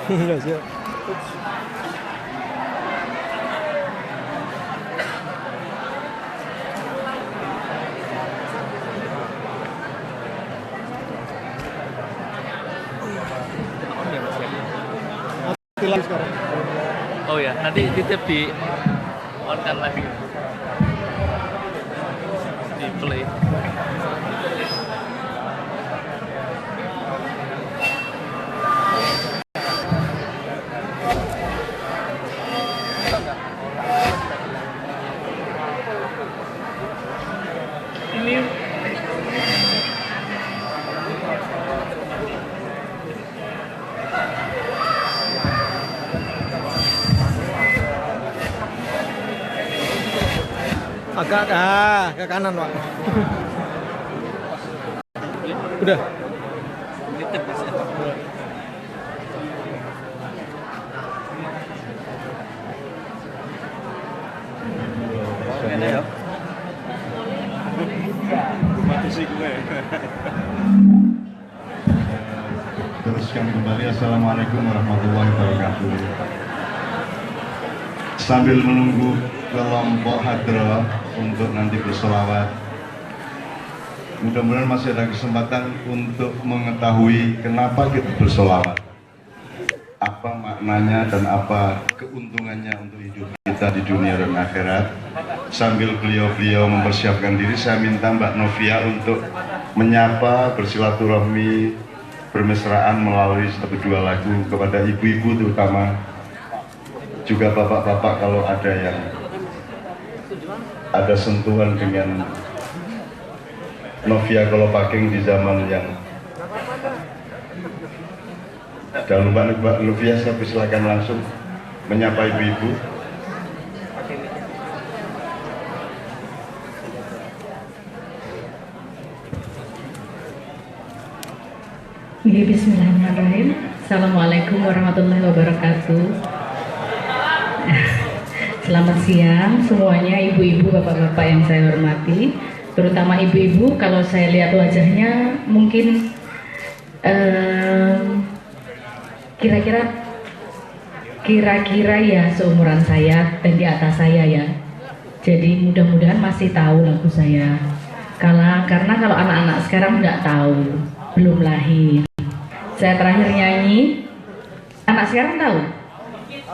Iya, siap. Tilang sekarang. Oh ya, nanti titip di on kan lagi. Di play. Ini Agak ke kanan, Pak. Udah. titip di sini. Ini ya. Teruskan kembali. Assalamualaikum warahmatullahi wabarakatuh. Sambil menunggu kelompok hadroh untuk nanti berselawat, mudah-mudahan masih ada kesempatan untuk mengetahui kenapa kita berselawat, apa maknanya dan apa keuntungannya untuk hidup kita di dunia dan akhirat. Sambil beliau-beliau mempersiapkan diri, saya minta Mbak Novia untuk menyapa, bersilaturahmi, bermesraan melalui satu dua lagu kepada ibu-ibu, terutama juga bapak-bapak kalau ada yang ada sentuhan dengan Novia Kolopaking di zaman yang jangan lupa Mbak Novia, saya silakan langsung menyapa ibu-ibu. Bismillahirrahmanirrahim. Assalamualaikum warahmatullahi wabarakatuh. Selamat siang semuanya, ibu-ibu, bapak-bapak yang saya hormati, terutama ibu-ibu. Kalau saya lihat wajahnya mungkin kira-kira ya seumuran saya dan di atas saya ya. Jadi mudah-mudahan masih tahu lagu saya. Karena kalau anak-anak sekarang nggak tahu, belum lahir. Saya terakhir nyanyi, anak sekarang tahu?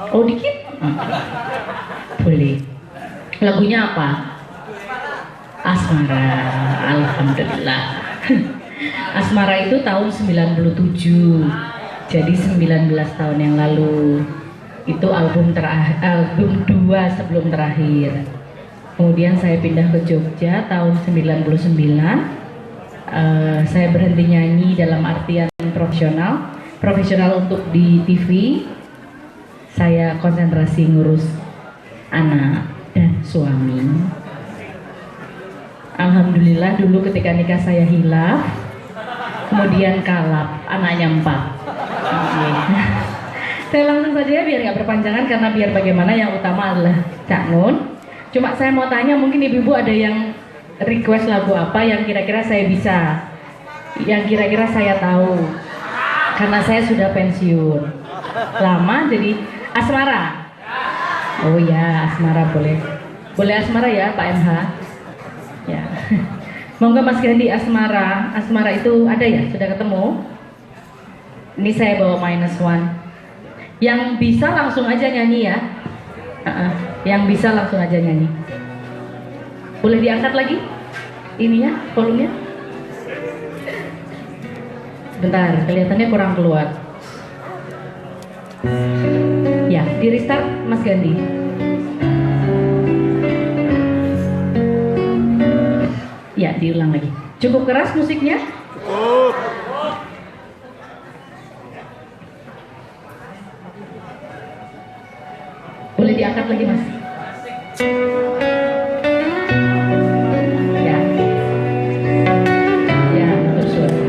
Oh dikit? Boleh. Lagunya apa? Asmara. Alhamdulillah. Asmara itu tahun 97. Jadi 19 tahun yang lalu. Itu album 2 sebelum terakhir. Kemudian saya pindah ke Jogja tahun 99. Saya berhenti nyanyi dalam artian profesional untuk di TV. Saya konsentrasi ngurus anak dan suami. Alhamdulillah dulu ketika nikah saya hilaf, kemudian kalap, anaknya 4. Saya langsung saja ya, biar nggak berpanjangan, karena biar bagaimana yang utama adalah Cak Nun. Cuma saya mau tanya, mungkin ibu-ibu ada yang request lagu apa yang kira-kira saya bisa, yang kira-kira saya tahu, karena saya sudah pensiun lama. Jadi Asmara. Oh ya, Asmara boleh Asmara ya Pak MH ya. Monggo Mas Gandhi. Asmara itu ada ya, sudah ketemu. Ini saya bawa -1. Yang bisa langsung aja nyanyi ya. Yang bisa langsung aja nyanyi. Boleh diangkat lagi ininya, volumenya. Bentar, kelihatannya kurang keluar. Ya, di restart Mas Gandhi. Ya, diulang lagi. Cukup keras musiknya? Cukup. Boleh diangkat lagi Mas. Ya. Ya, terus suara.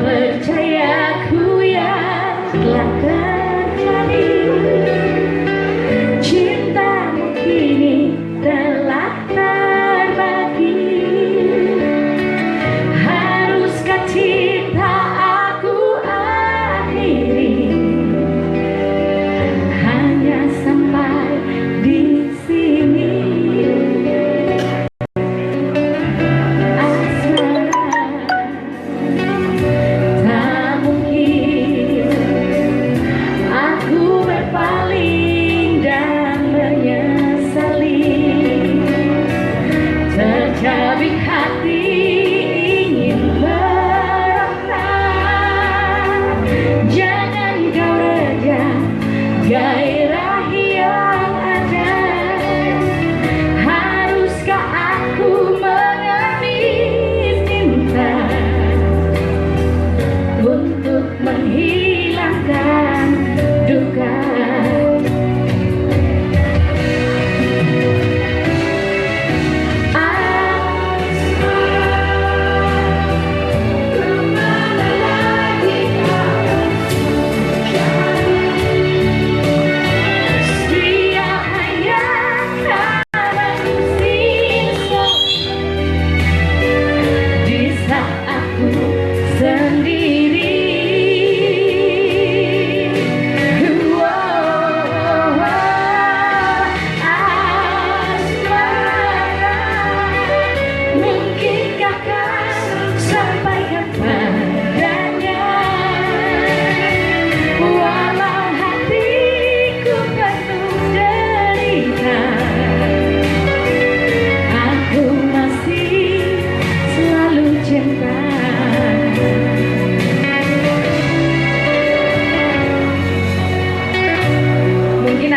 Percaya ku yang telah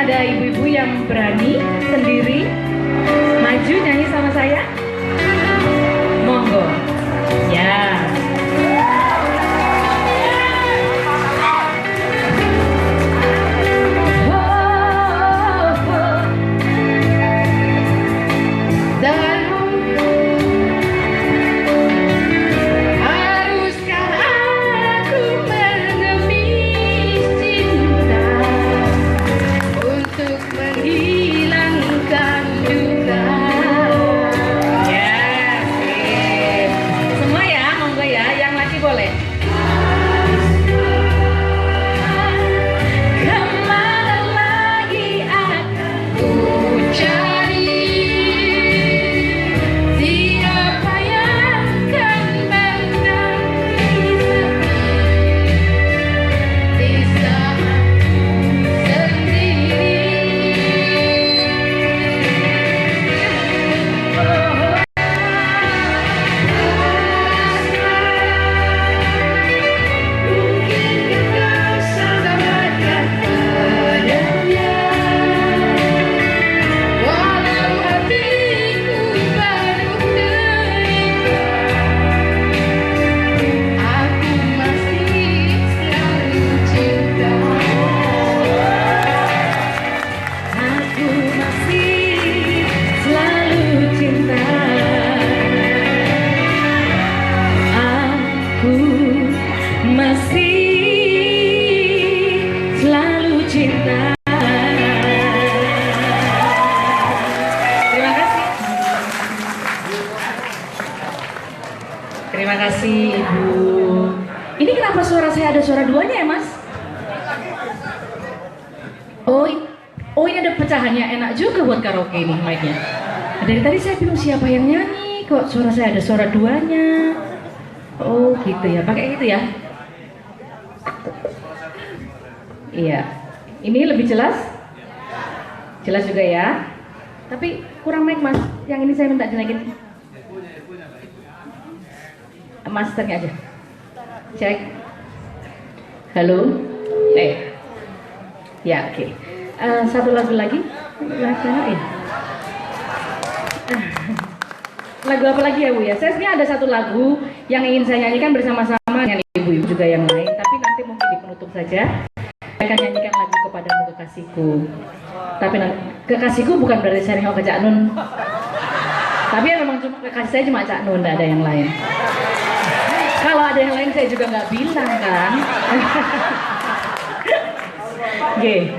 ada ibu-ibu yang berani sendiri maju nyanyi sama saya? Monggo. Ya. Terima kasih Ibu. Ini kenapa suara saya ada suara duanya ya Mas? Oh ini ada pecahannya, enak juga buat karaoke ini mic-nya. Dari tadi saya bingung siapa yang nyanyi, kok suara saya ada suara duanya. Oh gitu ya, pakai gitu ya. Iya, ini lebih jelas? Jelas juga ya. Tapi kurang mic Mas, yang ini saya minta dinaikin. Masternya aja. Cek. Halo. Ya, oke. Satu lagu lagi. Lagu apa lagi ya Bu ya? Saya sebenarnya ada satu lagu yang ingin saya nyanyikan bersama-sama dengan ibu-ibu juga yang lain. Tapi nanti mungkin di penutup saja. Saya akan nyanyikan lagu Kepadamu Kekasihku. Tapi kekasihku bukan berarti saya nengok ke Cak Nun. Tapi ya memang cuma kekasih saya cuma Cak Nun, tidak ada yang lain. Kalau ada yang lain saya juga nggak bilang kan. Oke.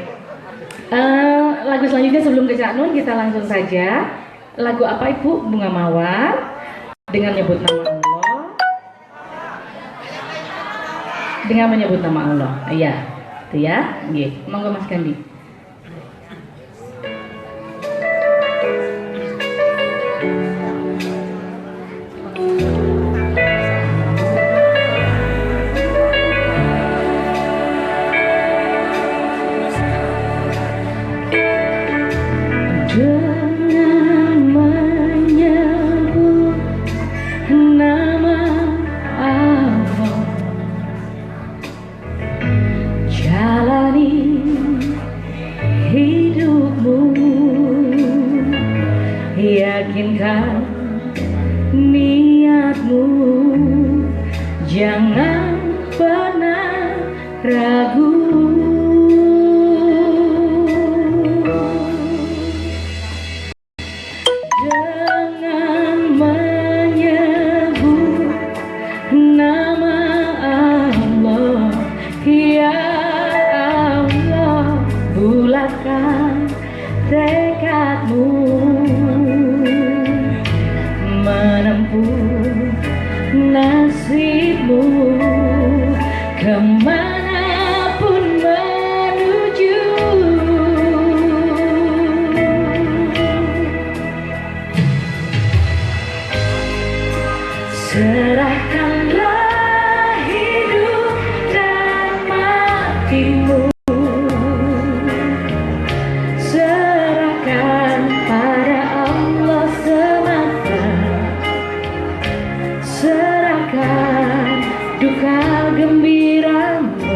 Lagu selanjutnya sebelum ke Cak Nun kita langsung saja. Lagu apa Ibu? Bunga Mawar dengan menyebut nama Allah. Dengan menyebut nama Allah. Iya, itu ya. Oke. Monggo Mas Gandhi. Yakinkan niatmu, jangan pernah ragu. Jangan menyebut nama Allah, ya Allah, bulatkan tekadmu menempuh nasibmu kemanapun menuju. Serahkanlah hidup dan matimu, serahkan pada Allah semata, serahkan duka gembiramu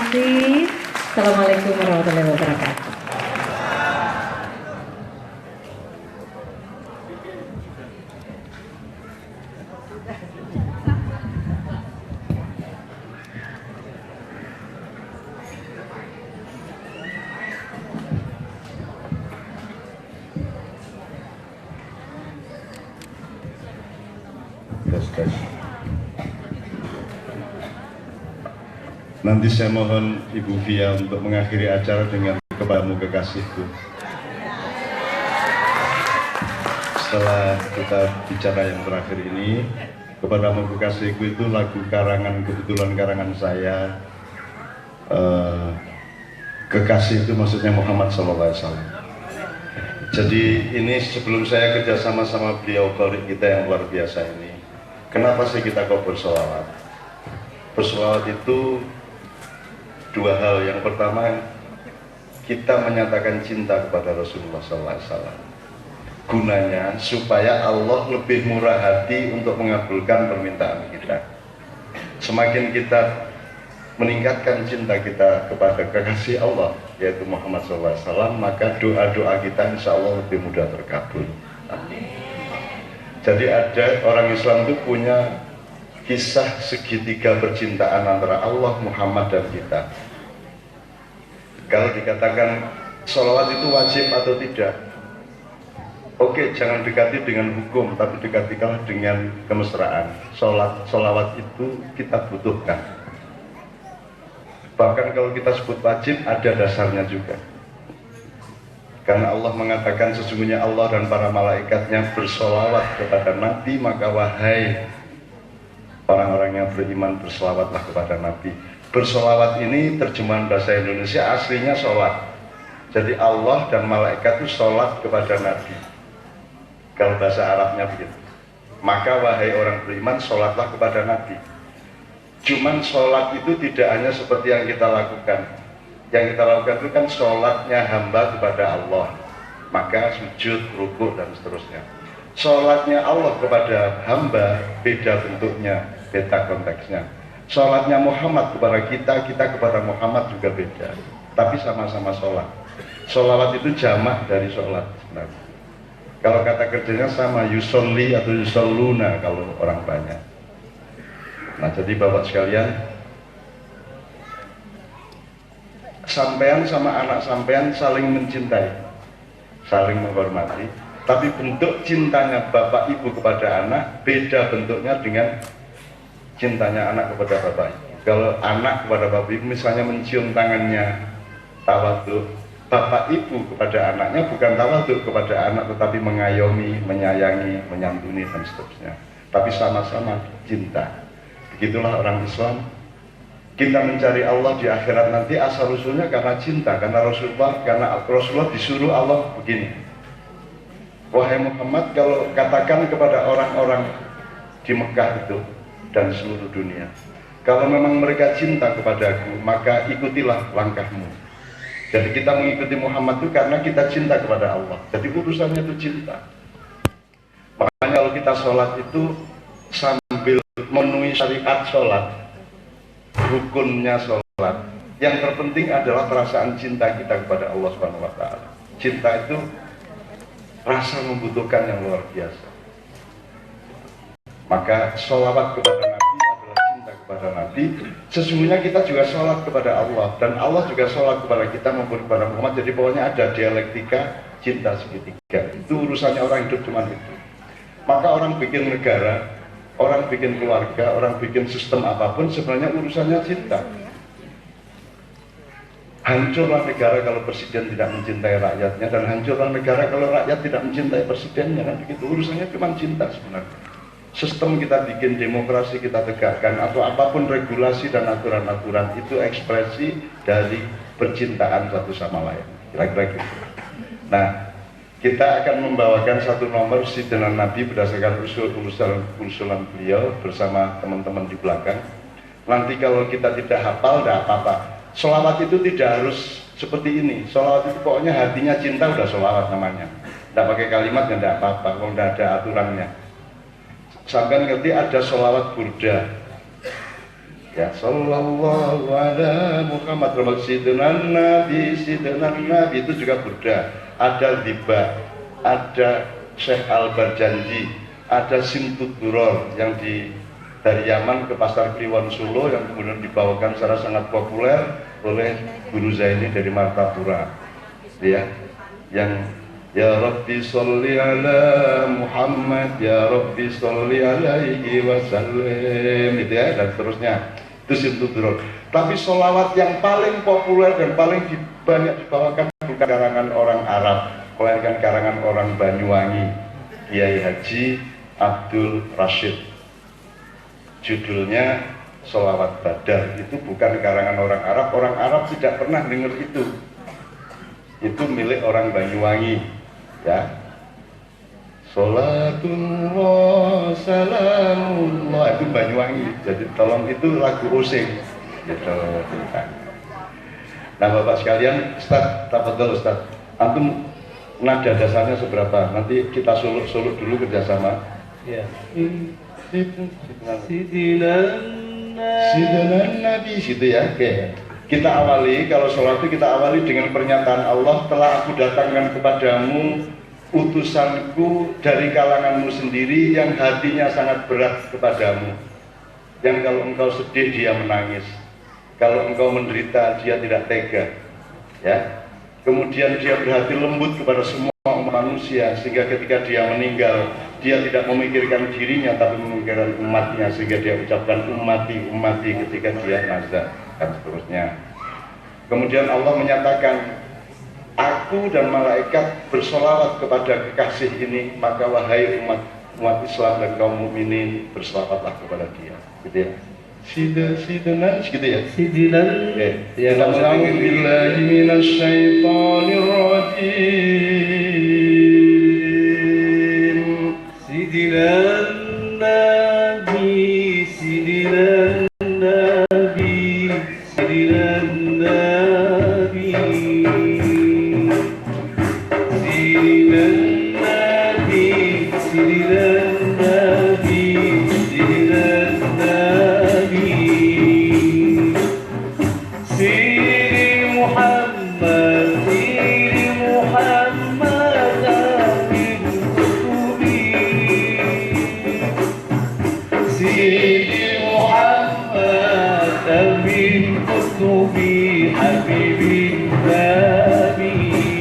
kasih. Assalamualaikum warahmatullahi wabarakatuh. Nanti saya mohon Ibu Via untuk mengakhiri acara dengan Kepadamu Kekasihku. Setelah kita bicara yang terakhir ini, Kepadamu Kekasihku itu lagu karangan, kebetulan karangan saya. Kekasih itu maksudnya Muhammad SAW. Jadi ini sebelum saya kerjasama sama beliau Kholik kita yang luar biasa ini, kenapa sih kita kok bersolawat? Bersolawat itu dua hal. Yang pertama, kita menyatakan cinta kepada Rasulullah SAW. Gunanya supaya Allah lebih murah hati untuk mengabulkan permintaan kita. Semakin kita meningkatkan cinta kita kepada kekasih Allah, yaitu Muhammad SAW, maka doa-doa kita insya Allah lebih mudah terkabul. Jadi ada orang Islam itu punya kisah segitiga percintaan antara Allah, Muhammad, dan kita. Kalau dikatakan sholawat itu wajib atau tidak, oke, jangan dekati dengan hukum, tapi dekatilah dengan kemesraan. Sholawat itu kita butuhkan. Bahkan kalau kita sebut wajib, ada dasarnya juga. Karena Allah mengatakan sesungguhnya Allah dan para malaikatnya bersolawat kepada Nabi, maka wahai orang-orang yang beriman, bersolawatlah kepada Nabi. Bersolawat ini terjemahan bahasa Indonesia aslinya sholat. Jadi Allah dan malaikat itu sholat kepada Nabi. Kalau bahasa Arabnya begitu. Maka wahai orang beriman, sholatlah kepada Nabi. Cuman sholat itu tidak hanya seperti yang kita lakukan. Yang kita lakukan itu kan sholatnya hamba kepada Allah. Maka sujud, rukuk, dan seterusnya. Sholatnya Allah kepada hamba beda bentuknya, beda konteksnya. Sholatnya Muhammad kepada kita, kita kepada Muhammad juga beda. Tapi sama-sama sholat. Sholawat itu jamak dari sholat sebenarnya. Kalau kata kerjanya sama, yusolli atau yusolluna kalau orang banyak. Nah, jadi bapak sekalian, sampean sama anak sampean saling mencintai, saling menghormati. Tapi bentuk cintanya bapak ibu kepada anak beda bentuknya dengan cintanya anak kepada bapak ibu. Kalau anak kepada bapak ibu misalnya mencium tangannya, tawadhu. Bapak ibu kepada anaknya bukan tawadhu kepada anak, tetapi mengayomi, menyayangi, menyantuni, dan seterusnya. Tapi sama-sama cinta. Begitulah orang Islam. Kita mencari Allah di akhirat nanti asal usulnya karena cinta, karena Rasulullah disuruh Allah begini. Wahai Muhammad, kalau katakan kepada orang-orang di Mekah itu dan seluruh dunia, kalau memang mereka cinta kepadaku, maka ikutilah langkahmu. Jadi kita mengikuti Muhammad itu karena kita cinta kepada Allah. Jadi urusannya itu cinta. Makanya kalau kita sholat itu sambil memenuhi syariat sholat, rukunnya sholat, yang terpenting adalah perasaan cinta kita kepada Allah SWT. Cinta itu rasa membutuhkan yang luar biasa. Maka sholawat kepada Nabi adalah cinta kepada Nabi. Sesungguhnya kita juga sholat kepada Allah, dan Allah juga sholat kepada kita maupun kepada Muhammad. Jadi pokoknya ada dialektika cinta segitiga. Itu urusannya orang hidup cuma itu. Maka orang bikin negara, orang bikin keluarga, orang bikin sistem apapun, sebenarnya urusannya cinta. Hancurlah negara kalau presiden tidak mencintai rakyatnya, dan hancurlah negara kalau rakyat tidak mencintai presidennya. Kan begitu, urusannya cuma cinta sebenarnya. Sistem kita bikin, demokrasi kita tegakkan, atau apapun regulasi dan aturan-aturan, itu ekspresi dari percintaan satu sama lain. Kira-kira gitu. Nah, kita akan membawakan satu nomor Sidina Nabi berdasarkan usulan beliau bersama teman-teman di belakang. Nanti kalau kita tidak hafal, tidak apa-apa. Sholawat itu tidak harus seperti ini. Sholawat itu pokoknya hatinya cinta, udah sholawat namanya. Tidak pakai kalimatnya, tidak apa-apa, kalau tidak ada aturannya. Sampai ngerti ada sholawat burda. Ya, sallallahu ala Muhammad sidnan Nabi itu juga Buddha. Ada Liba, ada Syekh Al-Barjanji, ada Simtud Duror yang dari Yaman ke Pasar Kliwon Solo yang kemudian dibawakan secara sangat populer oleh Guru Zaini dari Martapura. Ya, yang ya Rabbi sholli ala Muhammad, ya Rabbi sholli alaihi wasallam, gitu ya, dan seterusnya. Itu Simtud Duror. Tapi sholawat yang paling populer dan paling banyak dibawakan bukan karangan orang Arab, melainkan karangan orang Banyuwangi, Kiai Haji Abdul Rashid. Judulnya Sholawat Badar. Itu bukan karangan orang Arab. Orang Arab tidak pernah dengar itu. Itu milik orang Banyuwangi, ya. Sholatullah salamullah, itu Banyuwangi. Jadi tolong, itu lagu Osing gitu. Nah Bapak sekalian, Ustaz, tafadhol Ustaz, antum nada dasarnya seberapa? Nanti kita suluk dulu kerjasama. Ya. Sidina Nabi, situ ya. Oke. Kita awali, kalau sholat itu kita awali dengan pernyataan Allah, telah aku datangkan kepadamu utusanku dari kalanganmu sendiri yang hatinya sangat berat kepadamu, yang kalau engkau sedih dia menangis, kalau engkau menderita dia tidak tega, ya. Kemudian dia berhati lembut kepada semua manusia, sehingga ketika dia meninggal dia tidak memikirkan dirinya tapi memikirkan umatnya, sehingga dia ucapkan ummati ummati ketika dia nazar, dan seterusnya. Kemudian Allah menyatakan, aku dan malaikat bersolawat kepada kekasih ini, maka wahai umat Islam dan kaum mukminin, bersolawatlah kepada dia, gitu ya. Sidinan, gitu ya. Sidinan. Ya, Alhamdulillahi minasyaitonir rajim. Sidinan Nabi, Sidinan Nabi, Sidinan Nabi.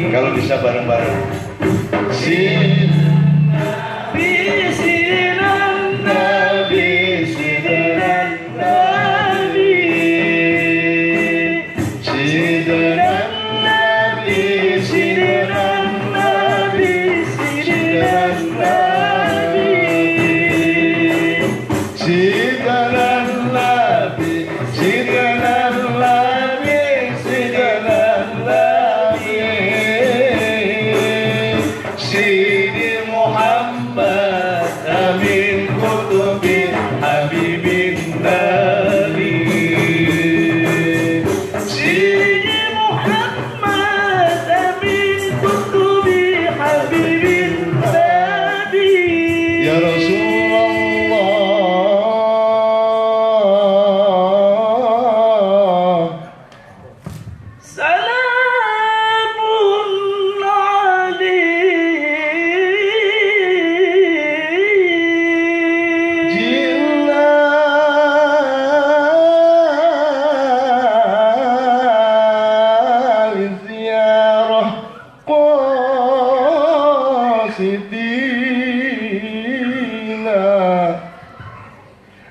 Kalau bisa bareng-bareng.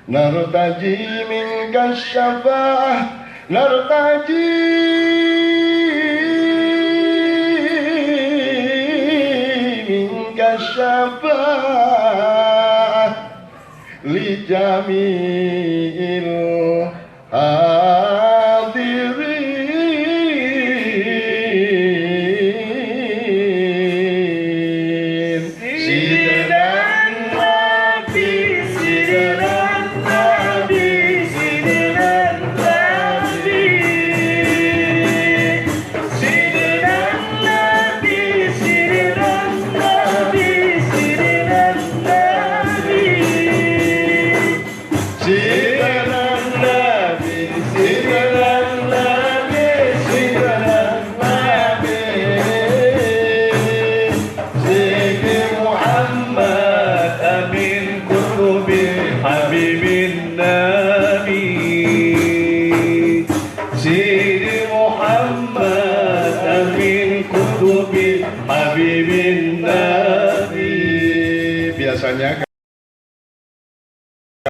Nartaji minka syafa'ah, nartaji minka syafa'ah li jami'il